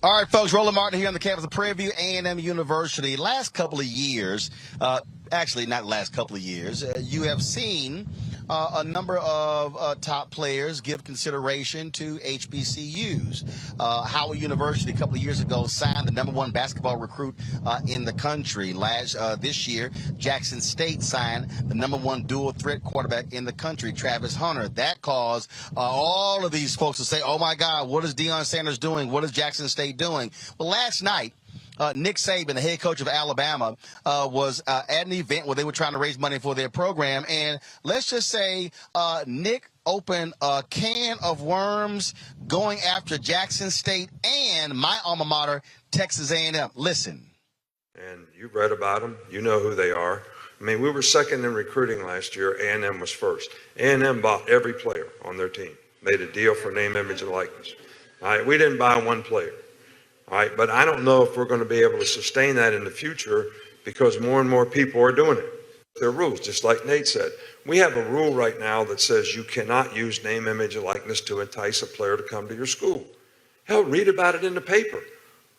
All right, folks, Roland Martin here on the campus of Prairie View A&M University. Last couple of years, actually not last couple of years, you have seen a number of top players give consideration to HBCUs. Howard University a couple of years ago signed the #1 basketball recruit in the country. This year, Jackson State signed the #1 dual threat quarterback in the country, Travis Hunter. That caused all of these folks to say, oh my God, what is Deion Sanders doing? What is Jackson State doing? Well, last night, Nick Saban, the head coach of Alabama, was at an event where they were trying to raise money for their program. And let's just say Nick opened a can of worms going after Jackson State and my alma mater, Texas A&M. Listen. And you've read about them. You know who they are. I mean, we were second in recruiting last year. A&M was first. A&M bought every player on their team, made a deal for name, image, and likeness. All right, we didn't buy one player. All right, but I don't know if we're going to be able to sustain that in the future because more and more people are doing it. There are rules, just like Nate said. We have a rule right now that says you cannot use name, image, and likeness to entice a player to come to your school. Hell, read about it in the paper.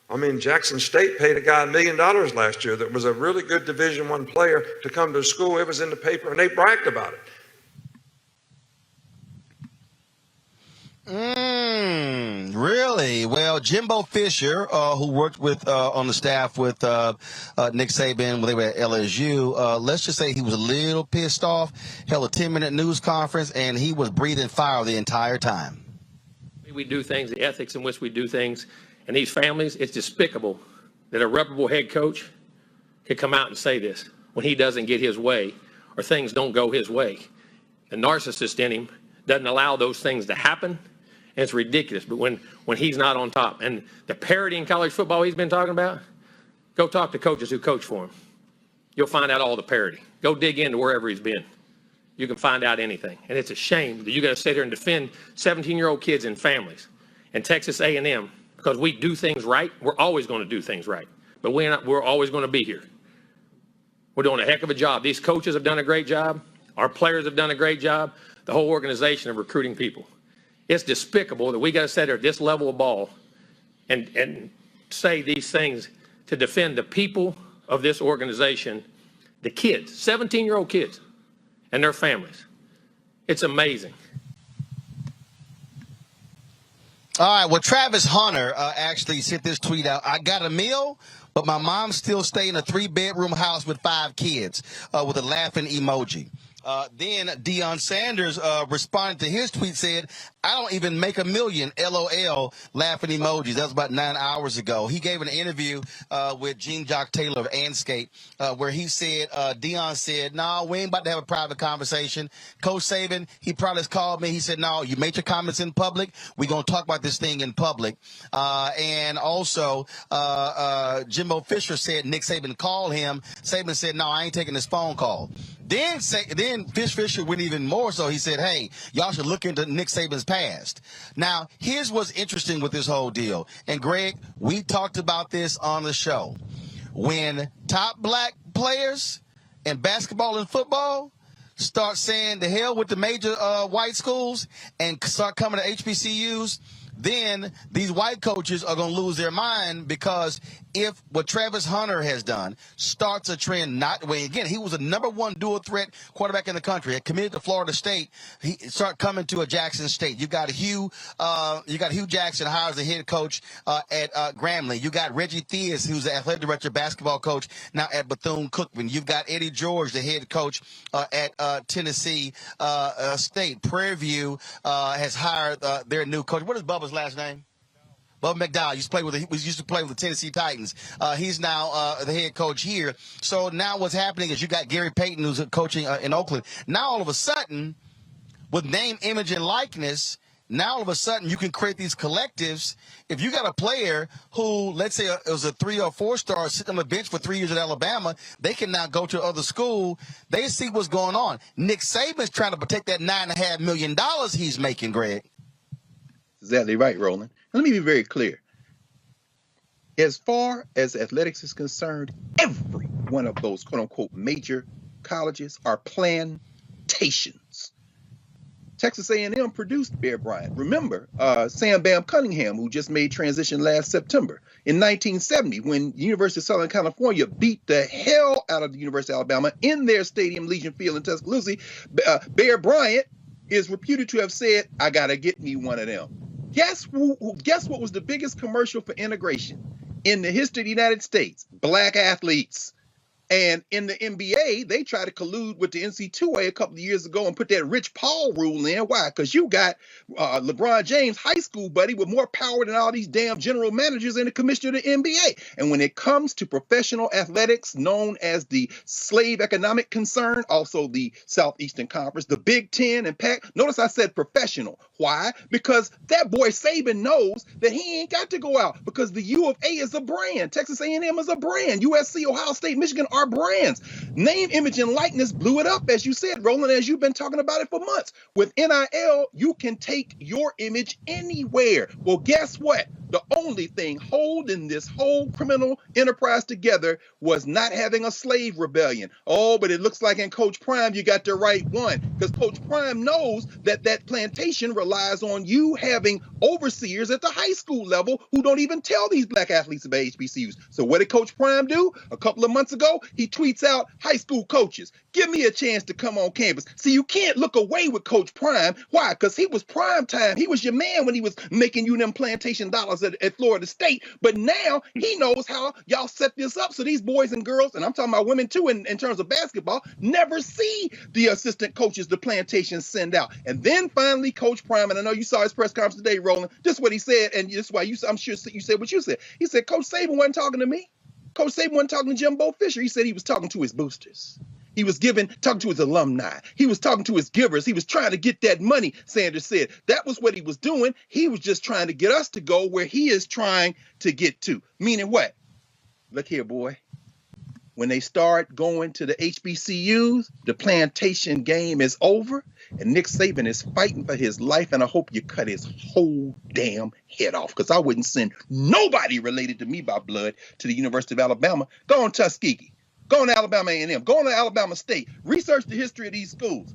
I mean, Jackson State paid a guy $1 million last year that was a really good Division I player to come to school. It was in the paper, and they bragged about it. Really? Well, Jimbo Fisher, who worked with on the staff with Nick Saban when they were at LSU, let's just say he was a little pissed off, held a 10-minute news conference, and he was breathing fire the entire time. We do things, the ethics in which we do things, and these families, it's despicable that a reputable head coach could come out and say this when he doesn't get his way or things don't go his way. The narcissist in him doesn't allow those things to happen. And it's ridiculous, but when he's not on top. And the parity in college football he's been talking about, go talk to coaches who coach for him. You'll find out all the parity. Go dig into wherever he's been. You can find out anything. And it's a shame that you got to sit there and defend 17-year-old kids and families. And Texas A&M, because we do things right, we're always going to do things right. But we're always going to be here. We're doing a heck of a job. These coaches have done a great job. Our players have done a great job. The whole organization of recruiting people. It's despicable that we got to sit there at this level of ball and say these things to defend the people of this organization, the kids, 17-year-old kids and their families. It's amazing. All right, well, Travis Hunter actually sent this tweet out. I got a meal, but my mom still stay in a 3-bedroom house with 5 kids with a laughing emoji. Then Deion Sanders responded to his tweet, said, I don't even make $1 million, LOL, laughing emojis. That was about 9 hours ago. He gave an interview with Gene Jock Taylor of Anscape where he said, Deion said, no, we ain't about to have a private conversation. Coach Saban, he probably has called me. He said, no, you made your comments in public. We're going to talk about this thing in public. And also, Jimbo Fisher said Nick Saban called him. Saban said, no, I ain't taking this phone call. Then Fisher went even more so. He said, hey, y'all should look into Nick Saban's past. Now, here's what's interesting with this whole deal. And, Greg, we talked about this on the show. When top black players in basketball and football start saying the hell with the major white schools and start coming to HBCUs, then these white coaches are going to lose their mind because if what Travis Hunter has done starts a trend, he was a #1 dual threat quarterback in the country, had committed to Florida State. He start coming to a Jackson State. You got Hugh Jackson hires the head coach at Grambling. You got Reggie Theus, who's the athletic director, basketball coach now at Bethune-Cookman. You've got Eddie George, the head coach at Tennessee State. Prairie View has hired their new coach. What is Bubba's last name? Bubba McDowell used to play with the Tennessee Titans. He's now the head coach here. So now what's happening is you got Gary Payton, who's coaching in Oakland. Now all of a sudden, with name, image, and likeness, now all of a sudden you can create these collectives. If you got a player who, let's say it was a 3 or 4 star sitting on the bench for 3 years at Alabama, they can now go to other school. They see what's going on. Nick Saban's trying to protect that $9.5 million he's making, Greg. Exactly right, Roland. Let me be very clear. As far as athletics is concerned, every one of those quote-unquote major colleges are plantations. Texas A&M produced Bear Bryant. Remember, Sam Bam Cunningham, who just made transition last September. In 1970, when University of Southern California beat the hell out of the University of Alabama in their stadium, Legion Field in Tuscaloosa, Bear Bryant is reputed to have said, "I got to get me one of them." Guess what was the biggest commercial for integration in the history of the United States? Black athletes. And in the NBA, they tried to collude with the NC2A a couple of years ago and put that Rich Paul rule in. Why? Because you got LeBron James, high school buddy, with more power than all these damn general managers and the commissioner of the NBA. And when it comes to professional athletics, known as the slave economic concern, also the Southeastern Conference, the Big Ten and Pac, notice I said professional. Why? Because that boy Saban knows that he ain't got to go out, because the U of A is a brand. Texas A&M is a brand. USC, Ohio State, Michigan are brands. Name, image, and likeness blew it up, as you said, Roland, as you've been talking about it for months. With NIL, you can take your image anywhere. Well, guess what? The only thing holding this whole criminal enterprise together was not having a slave rebellion. Oh, but it looks like in Coach Prime, you got the right one, because Coach Prime knows that that plantation relies on you having overseers at the high school level who don't even tell these black athletes about HBCUs. So what did Coach Prime do? A couple of months ago, he tweets out, "High school coaches, give me a chance to come on campus." See, you can't look away with Coach Prime. Why? Because he was prime time. He was your man when he was making you them plantation dollars at Florida State. But now he knows how y'all set this up so these boys and girls, and I'm talking about women too in terms of basketball, never see the assistant coaches the plantation send out. And then finally, Coach Prime, and I know you saw his press conference today, Roland, this is what he said, and this is why I'm sure you said what you said. He said, "Coach Saban wasn't talking to me. Coach Saban wasn't talking to Jimbo Fisher." He said he was talking to his boosters. He was talking to his alumni. He was talking to his givers. He was trying to get that money, Sanders said. That was what he was doing. He was just trying to get us to go where he is trying to get to. Meaning what? Look here, boy. When they start going to the HBCUs, the plantation game is over, and Nick Saban is fighting for his life, and I hope you cut his whole damn head off, because I wouldn't send nobody related to me by blood to the University of Alabama. Go on Tuskegee. Go on to Alabama A&M. Go on to Alabama State. Research the history of these schools.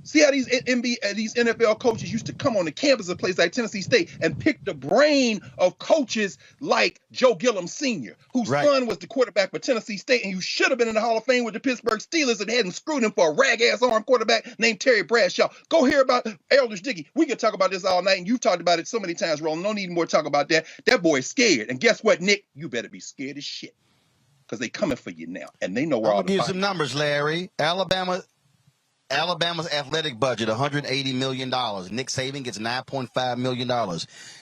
See how these NFL coaches used to come on the campus of places like Tennessee State and pick the brain of coaches like Joe Gillum Sr., whose son was the quarterback for Tennessee State, and who should have been in the Hall of Fame with the Pittsburgh Steelers and hadn't screwed him for a rag-ass arm quarterback named Terry Bradshaw. Go hear about Eldridge Dickey. We could talk about this all night, and you've talked about it so many times, Roland. No need more talk about that. That boy's scared. And guess what, Nick? You better be scared as shit, because they coming for you now, and they know where all the I'll give you some numbers, Larry. Alabama's athletic budget, $180 million. Nick Saban gets $9.5 million.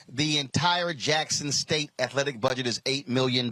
The entire Jackson State athletic budget is $8 million.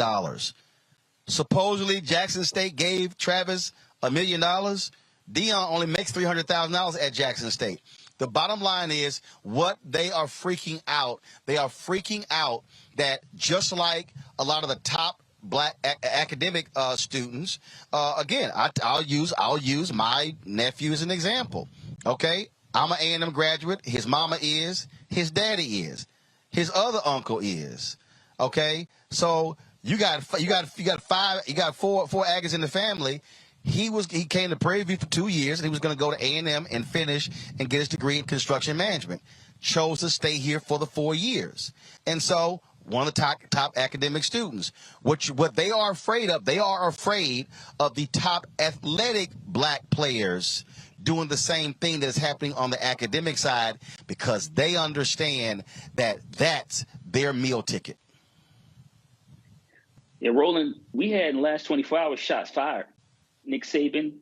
Supposedly, Jackson State gave Travis $1 million. Deion only makes $300,000 at Jackson State. The bottom line is what they are freaking out. They are freaking out that just like a lot of the top black academic students, again, I'll use my nephew as an example. Okay, I'm an A&M graduate. His mama is. His daddy is. His other uncle is. Okay, so you got four Aggies in the family. He came to Prairie View for 2 years, and he was going to go to A&M and finish and get his degree in construction management. Chose to stay here for the 4 years, and so one of the top academic students. What they are afraid of, they are afraid of the top athletic black players doing the same thing that is happening on the academic side, because they understand that that's their meal ticket. Yeah, Roland, we had in the last 24 hours shots fired. Nick Saban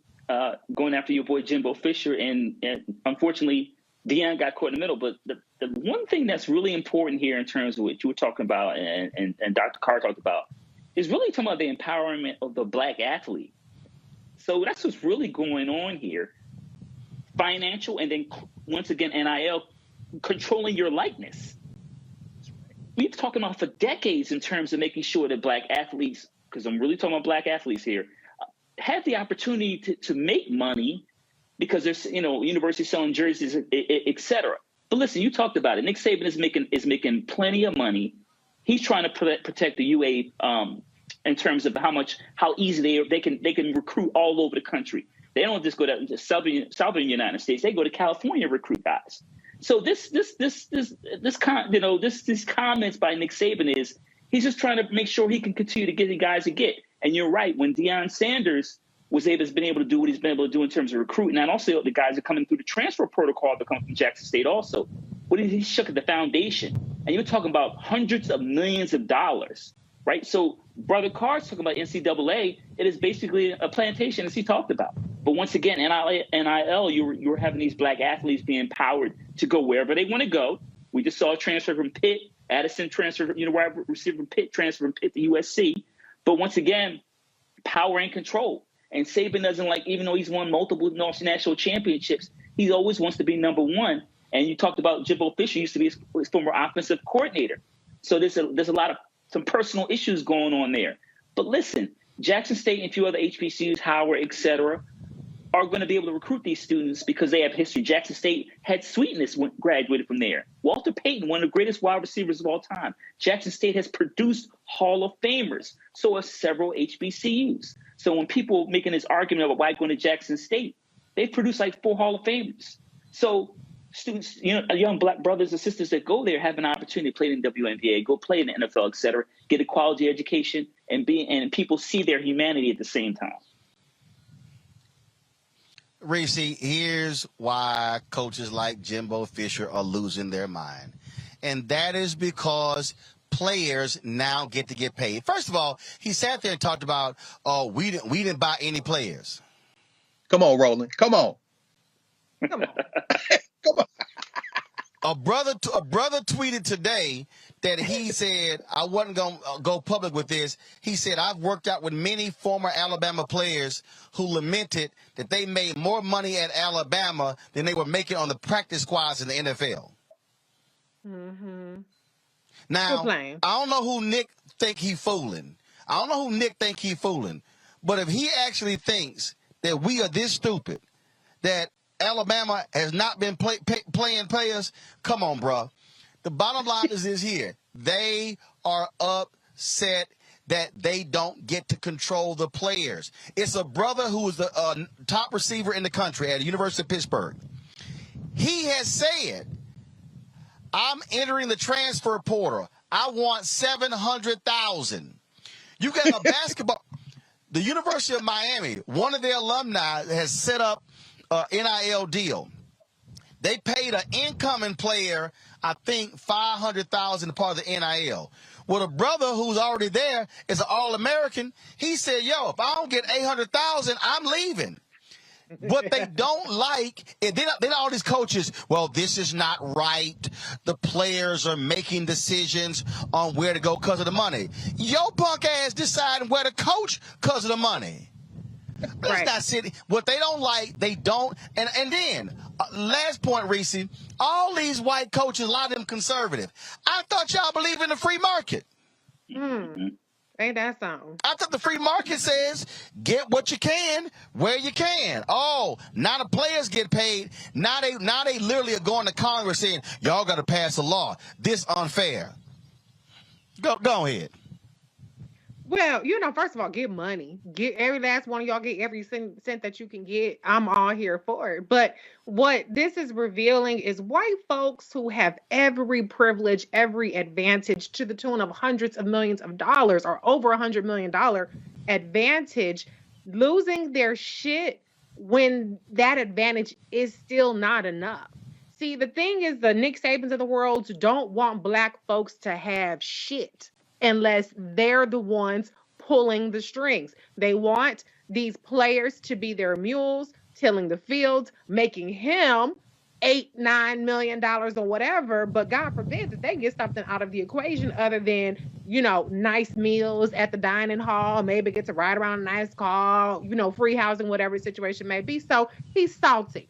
going after your boy Jimbo Fisher, and unfortunately, Deion got caught in the middle. But the one thing that's really important here in terms of what you were talking about and Dr. Carr talked about is really talking about the empowerment of the black athlete. So that's what's really going on here. Financial, and then once again, NIL, controlling your likeness. We've been talking about for decades in terms of making sure that black athletes, because I'm really talking about black athletes here, have the opportunity to make money, because there's, universities selling jerseys, et cetera. But listen, you talked about it. Nick Saban is making plenty of money. He's trying to protect the UA in terms of how easy they can recruit all over the country. They don't just go to southern United States. They go to California to recruit guys. So these comments by Nick Saban is he's just trying to make sure he can continue to get the guys to get. And you're right, when Deion Sanders has been able to do what he's been able to do in terms of recruiting, and also the guys are coming through the transfer protocol that come from Jackson State also. But he shook at the foundation, and you're talking about hundreds of millions of dollars, right? So Brother Carr's talking about NCAA. It is basically a plantation, as he talked about. But once again, NIL, you're having these black athletes being empowered to go wherever they want to go. We just saw a transfer from Pitt, Addison transfer, wide receiver from Pitt, transfer from Pitt to USC. But once again, power and control. And Saban doesn't like, even though he's won multiple national championships, he always wants to be number one. And you talked about Jimbo Fisher used to be his former offensive coordinator. So there's a lot of some personal issues going on there. But listen, Jackson State and a few other HBCUs, Howard, et cetera, are going to be able to recruit these students because they have history. Jackson State had Sweetness graduated from there. Walter Payton, one of the greatest wide receivers of all time. Jackson State has produced Hall of Famers. So have several HBCUs. So when people making this argument about why going to Jackson State, they've produced like 4 Hall of Famers. So students, young black brothers and sisters that go there have an opportunity to play in the WNBA, go play in the NFL, et cetera, get a quality education, and people see their humanity at the same time. Reese, here's why coaches like Jimbo Fisher are losing their mind. And that is because players now get to get paid. First of all, he sat there and talked about, we didn't buy any players. Come on, Roland. Come on. Come on. A brother tweeted today that he said, I wasn't going to go public with this. He said, I've worked out with many former Alabama players who lamented that they made more money at Alabama than they were making on the practice squads in the NFL. Mm-hmm. Now, I don't know who Nick think he fooling. But if he actually thinks that we are this stupid, that Alabama has not been playing players, come on, bro. The bottom line is this here. They are upset that they don't get to control the players. It's a brother who is the top receiver in the country at the University of Pittsburgh. He has said, I'm entering the transfer portal. I want $700,000. You got a basketball. The University of Miami, one of their alumni has set up an NIL deal. They paid an incoming player, I think, $500,000 part of the NIL. Well, the brother who's already there is an All-American. He said, yo, if I don't get $800,000, I'm leaving. What they don't like, and then all these coaches, well, this is not right. The players are making decisions on where to go because of the money. Your punk ass deciding where to coach because of the money. Let's not sit. What they don't like, they don't. And then, last point, Reese, all these white coaches, a lot of them conservative. I thought y'all believe in the free market. Ain't that something? I thought the free market says get what you can where you can. Oh, now the players get paid. Now they literally are going to Congress saying, y'all got to pass a law. This unfair. Go ahead. Well, first of all, get money. Get every last one of y'all, get every cent that you can get. I'm all here for it. But what this is revealing is white folks who have every privilege, every advantage to the tune of hundreds of millions of dollars or over $100 million advantage, losing their shit when that advantage is still not enough. See, the thing is, the Nick Sabans of the world don't want black folks to have shit unless they're the ones pulling the strings. They want these players to be their mules, tilling the fields, making him $8-9 million or whatever. But God forbid that they get something out of the equation other than, nice meals at the dining hall, maybe get to ride around a nice car, free housing, whatever the situation may be. So he's salty.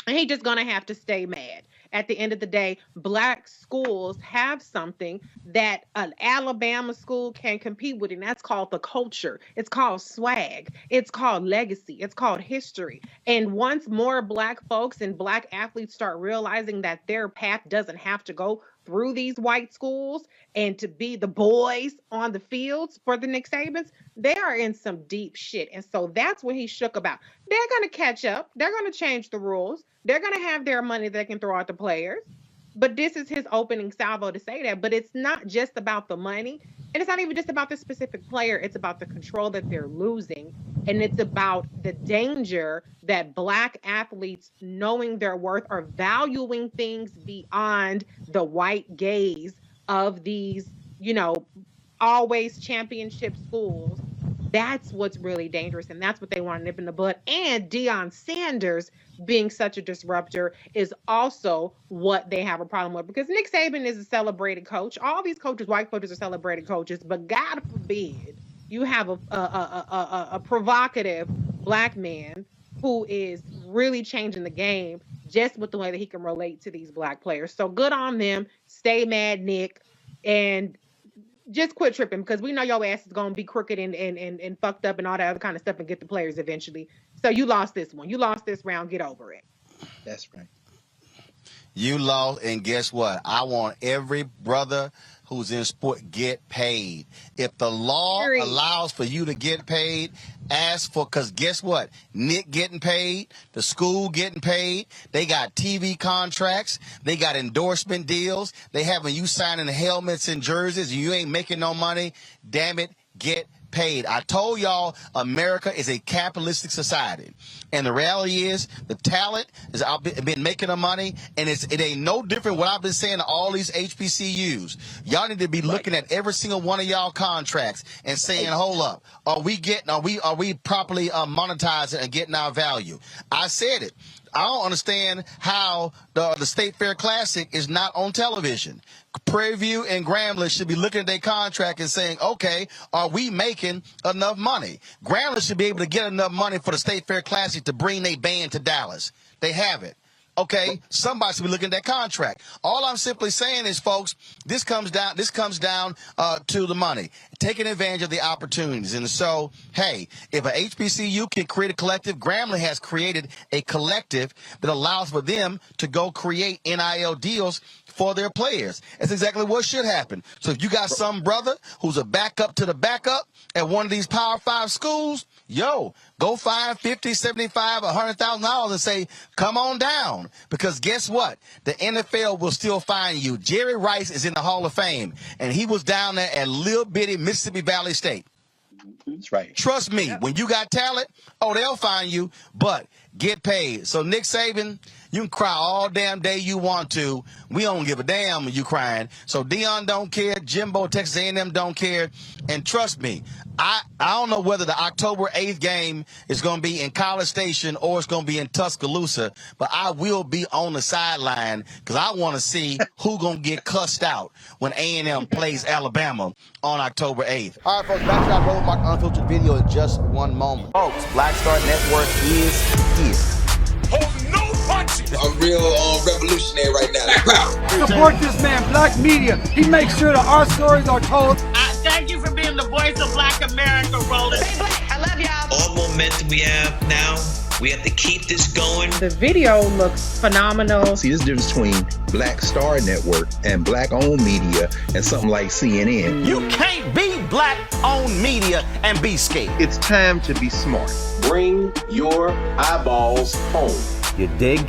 And he's just going to have to stay mad. At the end of the day, black schools have something that an Alabama school can compete with, and that's called the culture. It's called swag. It's called legacy. It's called history. And once more black folks and black athletes start realizing that their path doesn't have to go through these white schools and to be the boys on the fields for the Nick Sabans, they are in some deep shit. And so that's what he shook about. They're going to catch up. They're going to change the rules. They're going to have their money they can throw at the players. But this is his opening salvo to say that. But it's not just about the money. And it's not even just about the specific player. It's about the control that they're losing. And it's about the danger that Black athletes, knowing their worth, are valuing things beyond the white gaze of these, always championship schools. That's what's really dangerous. And that's what they want to nip in the bud. And Deion Sanders being such a disruptor is also what they have a problem with, because Nick Saban is a celebrated coach. All these coaches, white coaches, are celebrated coaches, but God forbid you have a provocative Black man who is really changing the game just with the way that he can relate to these Black players. So good on them. Stay mad, Nick, and just quit tripping, because we know your ass is going to be crooked and fucked up and all that other kind of stuff and get the players eventually. So you lost this one. You lost this round. Get over it. That's right. You lost, and guess what? I want every brother who's in sport get paid. If the law allows for you to get paid, ask for, because guess what? Nick getting paid, the school getting paid, they got TV contracts, they got endorsement deals, they having you signing helmets and jerseys, and you ain't making no money. Damn it, get paid. I told y'all America is a capitalistic society, and the reality is the talent is I've been making the money, and it ain't no different what I've been saying to all these HBCUs. Y'all need to be looking at every single one of y'all contracts and saying, hold up, are we properly monetizing and getting our value? I said it. I don't understand how the State Fair Classic is not on television. Prairie View and Grambling should be looking at their contract and saying, okay, are we making enough money? Grambling should be able to get enough money for the State Fair Classic to bring their band to Dallas. They have it. Okay, somebody should be looking at that contract. All I'm simply saying is, folks, this comes down to the money, taking advantage of the opportunities. And so, hey, if a HBCU can create a collective, Grambling has created a collective that allows for them to go create NIL deals for their players. That's exactly what should happen. So if you got some brother who's a backup to the backup at one of these Power 5 schools, go find $50, $75, $100,000 and say, come on down. Because guess what? The NFL will still find you. Jerry Rice is in the Hall of Fame, and he was down there at little bitty Mississippi Valley State. That's right. Trust me, when you got talent, they'll find you, but get paid. So Nick Saban, you can cry all damn day you want to. We don't give a damn when you crying. So Deion don't care. Jimbo, Texas A&M don't care. And trust me, I don't know whether the October 8th game is going to be in College Station or it's going to be in Tuscaloosa, but I will be on the sideline because I want to see who going to get cussed out when A&M plays Alabama on October 8th. All right, folks, back to our Roland Mark Unfiltered video in just one moment. Folks, Black Star Network is here. Hold no punches. I'm real revolutionary right now. Support this man, Black Media. He makes sure that our stories are told. Thank you for being the voice of Black America, Roland. Stay black. I love y'all. All momentum we have now, we have to keep this going. The video looks phenomenal. See, this difference between Black Star Network and Black-owned media and something like CNN. You can't be Black-owned media and be scared. It's time to be smart. Bring your eyeballs home. You dig?